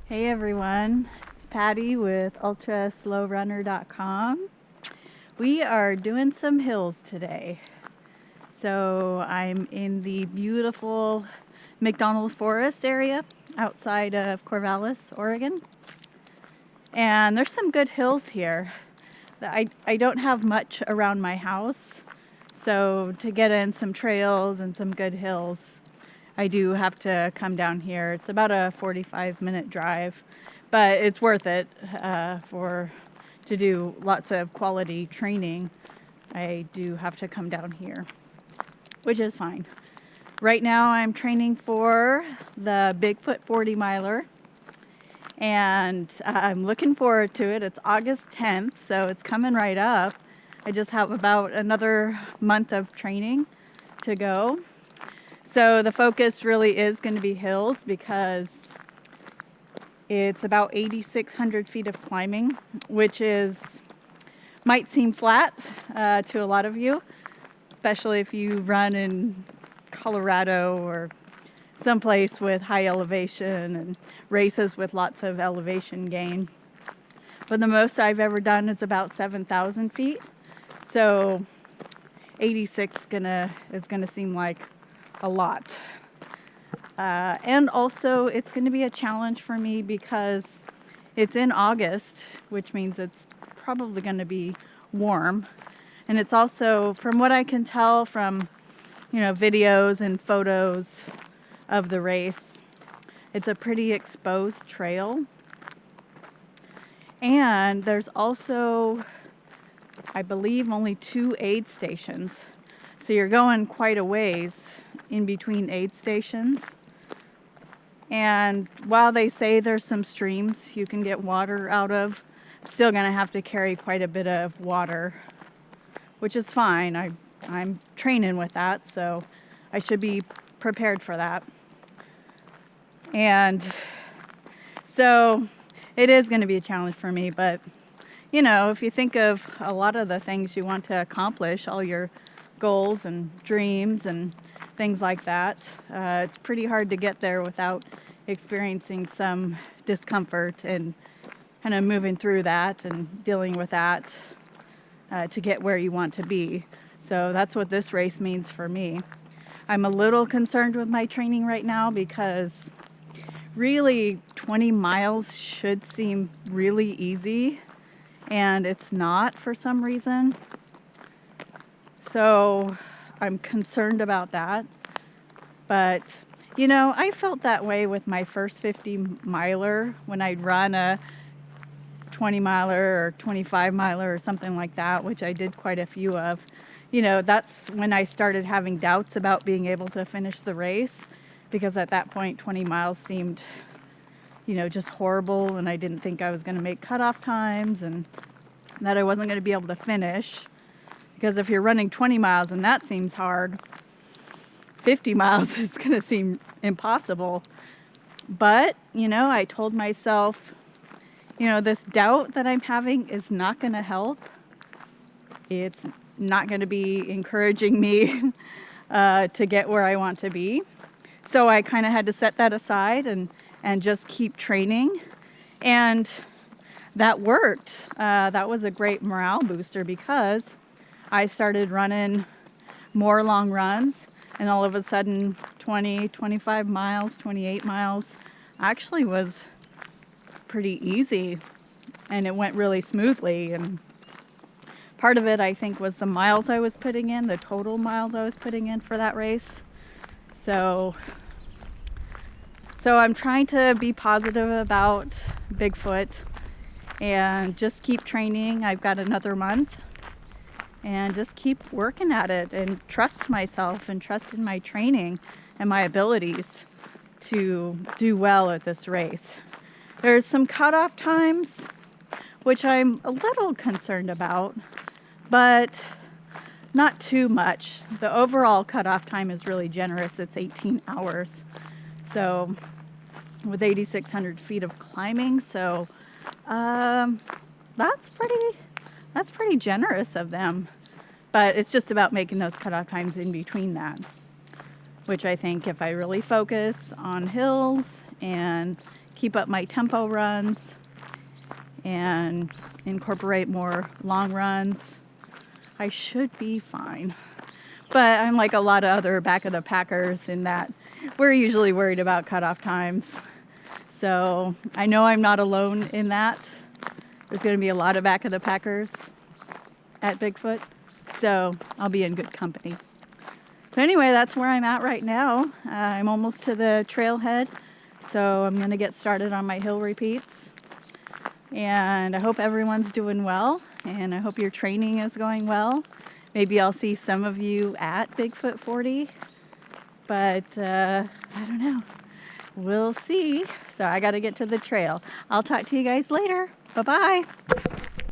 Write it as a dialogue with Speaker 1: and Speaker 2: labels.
Speaker 1: Hey everyone, it's Patty with ultraslowrunner.com. We are doing some hills today. So I'm in the beautiful McDonald Forest area outside of Corvallis, Oregon. And there's some good hills here. I don't have much around my house, so to get in some trails and some good hills, I do have to come down here. It's about a 45-minute drive, but it's worth it to do lots of quality training. I do have to come down here, which is fine. Right now I'm training for the Bigfoot 40 miler, and I'm looking forward to it. It's August 10th, so it's coming right up. I just have about another month of training to go. So the focus really is going to be hills because it's about 8,600 feet of climbing, which might seem flat to a lot of you, especially if you run in Colorado or someplace with high elevation and races with lots of elevation gain. But the most I've ever done is about 7,000 feet. So 86 is gonna seem like a lot. And also it's going to be a challenge for me because it's in August, which means it's probably going to be warm. And it's also, from what I can tell from, videos and photos of the race, it's a pretty exposed trail. And there's also, I believe, only 2 aid stations. So you're going quite a ways in between aid stations. And while they say there's some streams you can get water out of, I'm still going to have to carry quite a bit of water, which is fine. I'm training with that, so I should be prepared for that. And so it is going to be a challenge for me, but if you think of a lot of the things you want to accomplish, all your goals and dreams and things like that, it's pretty hard to get there without experiencing some discomfort and kind of moving through that and dealing with that to get where you want to be. So that's what this race means for me. I'm a little concerned with my training right now because really 20 miles should seem really easy, and it's not for some reason. So I'm concerned about that. But, I felt that way with my first 50 miler when I'd run a 20 miler or 25 miler or something like that, which I did quite a few of. That's when I started having doubts about being able to finish the race, because at that point 20 miles seemed, just horrible, and I didn't think I was going to make cutoff times and that I wasn't going to be able to finish. Because if you're running 20 miles and that seems hard, 50 miles is going to seem impossible. But, I told myself, this doubt that I'm having is not going to help. It's not going to be encouraging me to get where I want to be. So I kind of had to set that aside and just keep training. And that worked. That was a great morale booster because I started running more long runs, and all of a sudden 20, 25 miles, 28 miles actually was pretty easy, and it went really smoothly. And part of it, I think, was the miles I was putting in, the total miles I was putting in for that race. So I'm trying to be positive about Bigfoot and just keep training. I've got another month. And just keep working at it and trust myself and trust in my training and my abilities to do well at this race. There's some cutoff times which I'm a little concerned about, but not too much. The overall cutoff time is really generous. It's 18 hours. So with 8,600 feet of climbing, so that's pretty generous of them. But it's just about making those cutoff times in between that, which I think if I really focus on hills and keep up my tempo runs and incorporate more long runs, I should be fine. But I'm like a lot of other back of the packers in that we're usually worried about cutoff times. So I know I'm not alone in that. There's going to be a lot of back of the packers at Bigfoot. So I'll be in good company. So anyway, that's where I'm at right now. I'm almost to the trailhead. So I'm going to get started on my hill repeats. And I hope everyone's doing well. And I hope your training is going well. Maybe I'll see some of you at Bigfoot 40. But I don't know. We'll see. So I got to get to the trail. I'll talk to you guys later. Bye-bye.